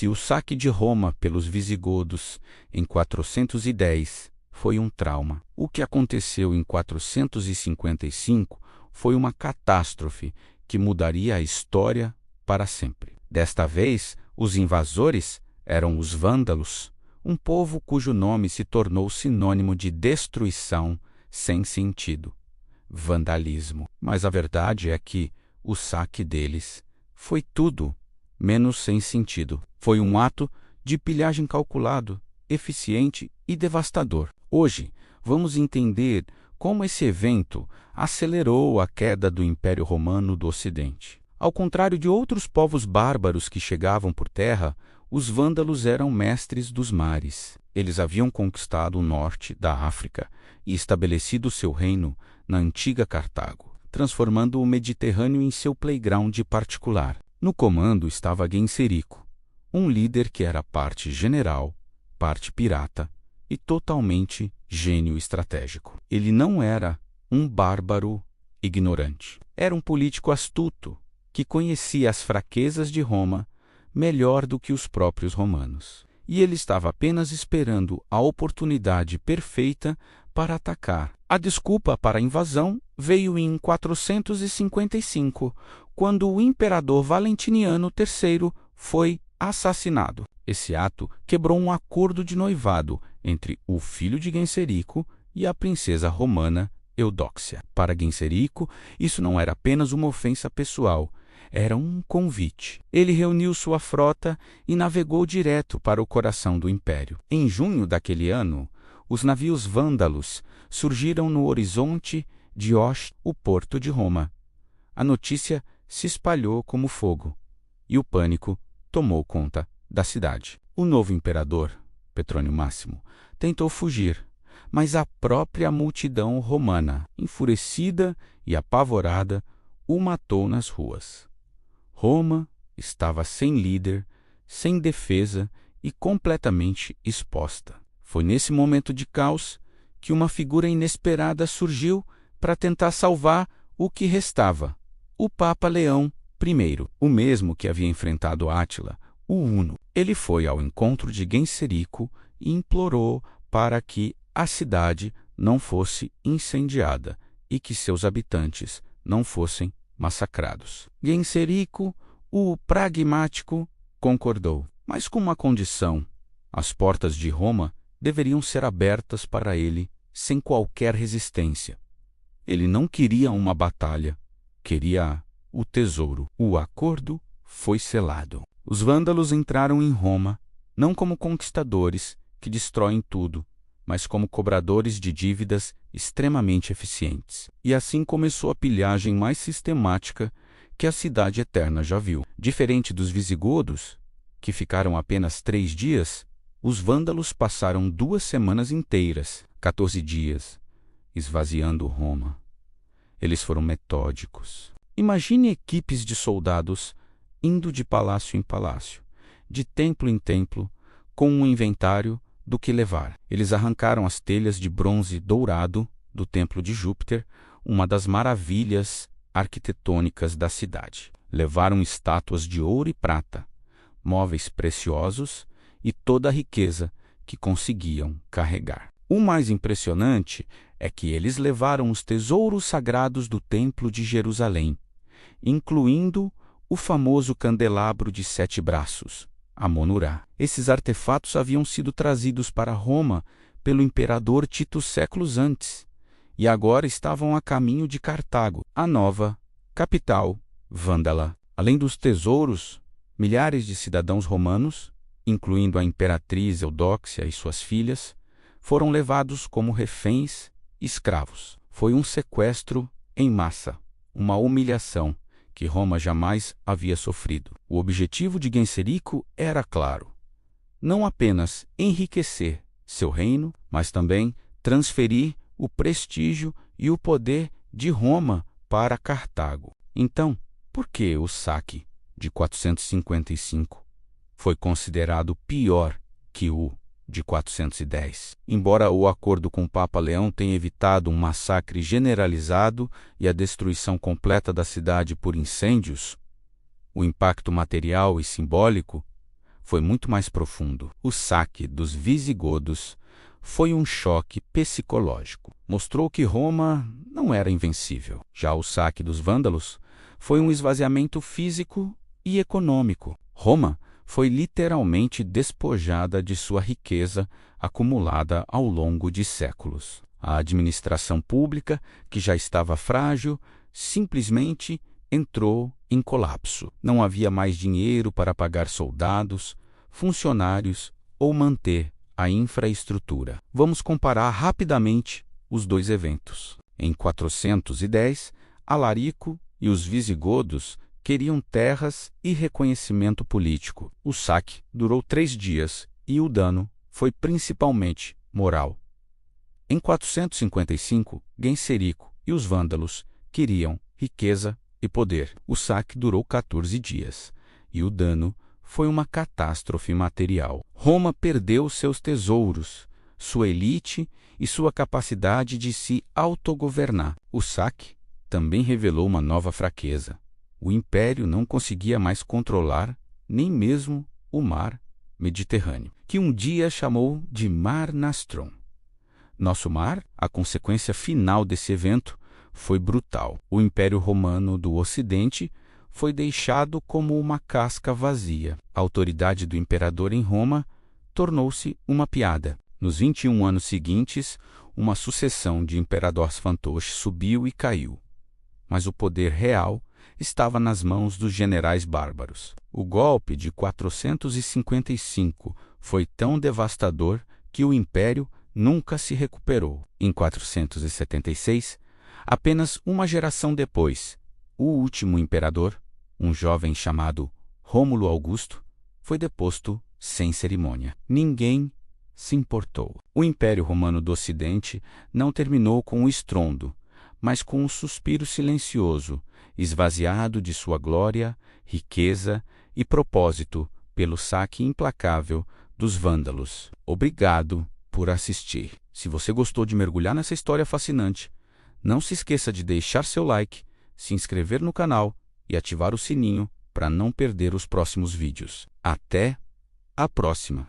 Se o saque de Roma pelos visigodos em 410 foi um trauma, o que aconteceu em 455 foi uma catástrofe que mudaria a história para sempre. Desta vez, os invasores eram os vândalos, um povo cujo nome se tornou sinônimo de destruição sem sentido, vandalismo. Mas a verdade é que o saque deles foi tudo menos sem sentido. Foi um ato de pilhagem calculado, eficiente e devastador. Hoje, vamos entender como esse evento acelerou a queda do Império Romano do Ocidente. Ao contrário de outros povos bárbaros que chegavam por terra, os vândalos eram mestres dos mares. Eles haviam conquistado o norte da África e estabelecido seu reino na antiga Cartago, transformando o Mediterrâneo em seu playground particular. No comando estava Genserico, um líder que era parte general, parte pirata e totalmente gênio estratégico. Ele não era um bárbaro ignorante. Era um político astuto que conhecia as fraquezas de Roma melhor do que os próprios romanos. E ele estava apenas esperando a oportunidade perfeita para atacar. A desculpa para a invasão veio em 455, quando o imperador Valentiniano III foi assassinado. Esse ato quebrou um acordo de noivado entre o filho de Genserico e a princesa romana Eudóxia. Para Genserico, isso não era apenas uma ofensa pessoal, era um convite. Ele reuniu sua frota e navegou direto para o coração do império. Em junho daquele ano, os navios vândalos surgiram no horizonte de Ostia, o porto de Roma. A notícia se espalhou como fogo, e o pânico tomou conta da cidade. O novo imperador, Petrônio Máximo, tentou fugir, mas a própria multidão romana, enfurecida e apavorada, o matou nas ruas. Roma estava sem líder, sem defesa e completamente exposta. Foi nesse momento de caos que uma figura inesperada surgiu para tentar salvar o que restava: o Papa Leão I, o mesmo que havia enfrentado Átila, o Huno. Ele foi ao encontro de Genserico e implorou para que a cidade não fosse incendiada e que seus habitantes não fossem massacrados. Genserico, o pragmático, concordou, mas com uma condição: as portas de Roma deveriam ser abertas para ele sem qualquer resistência. Ele não queria uma batalha, queria o tesouro. O acordo foi selado. Os vândalos entraram em Roma, não como conquistadores que destroem tudo, mas como cobradores de dívidas extremamente eficientes. E assim começou a pilhagem mais sistemática que a Cidade Eterna já viu. Diferente dos visigodos, que ficaram apenas 3 dias, os vândalos passaram 2 semanas inteiras, 14 dias, esvaziando Roma. Eles foram metódicos. Imagine equipes de soldados indo de palácio em palácio, de templo em templo, com um inventário do que levar. Eles arrancaram as telhas de bronze dourado do templo de Júpiter, uma das maravilhas arquitetônicas da cidade. Levaram estátuas de ouro e prata, móveis preciosos e toda a riqueza que conseguiam carregar. O mais impressionante é que eles levaram os tesouros sagrados do Templo de Jerusalém, incluindo o famoso candelabro de 7 braços, a Monurá. Esses artefatos haviam sido trazidos para Roma pelo imperador Tito séculos antes, e agora estavam a caminho de Cartago, a nova capital vândala. Além dos tesouros, milhares de cidadãos romanos, incluindo a imperatriz Eudóxia e suas filhas, foram levados como reféns e escravos. Foi um sequestro em massa, uma humilhação que Roma jamais havia sofrido. O objetivo de Genserico era claro: não apenas enriquecer seu reino, mas também transferir o prestígio e o poder de Roma para Cartago. Então, por que o saque de 455 foi considerado pior que o de 410? Embora o acordo com o Papa Leão tenha evitado um massacre generalizado e a destruição completa da cidade por incêndios, o impacto material e simbólico foi muito mais profundo. O saque dos visigodos foi um choque psicológico. Mostrou que Roma não era invencível. Já o saque dos vândalos foi um esvaziamento físico e econômico. Roma foi literalmente despojada de sua riqueza acumulada ao longo de séculos. A administração pública, que já estava frágil, simplesmente entrou em colapso. Não havia mais dinheiro para pagar soldados, funcionários ou manter a infraestrutura. Vamos comparar rapidamente os dois eventos. Em 410, Alarico e os visigodos queriam terras e reconhecimento político. O saque durou 3 dias e o dano foi principalmente moral. Em 455, Genserico e os vândalos queriam riqueza e poder. O saque durou 14 dias e o dano foi uma catástrofe material. Roma perdeu seus tesouros, sua elite e sua capacidade de se autogovernar. O saque também revelou uma nova fraqueza. O império não conseguia mais controlar nem mesmo o mar Mediterrâneo, que um dia chamou de Mar Nostrum. Nosso mar, a consequência final desse evento, foi brutal. O Império Romano do Ocidente foi deixado como uma casca vazia. A autoridade do imperador em Roma tornou-se uma piada. Nos 21 anos seguintes, uma sucessão de imperadores fantoches subiu e caiu. Mas o poder real estava nas mãos dos generais bárbaros. O golpe de 455 foi tão devastador que o império nunca se recuperou. Em 476, apenas uma geração depois, o último imperador, um jovem chamado Rômulo Augusto, foi deposto sem cerimônia. Ninguém se importou. O Império Romano do Ocidente não terminou com um estrondo, mas com um suspiro silencioso, esvaziado de sua glória, riqueza e propósito pelo saque implacável dos vândalos. Obrigado por assistir. Se você gostou de mergulhar nessa história fascinante, não se esqueça de deixar seu like, se inscrever no canal e ativar o sininho para não perder os próximos vídeos. Até a próxima!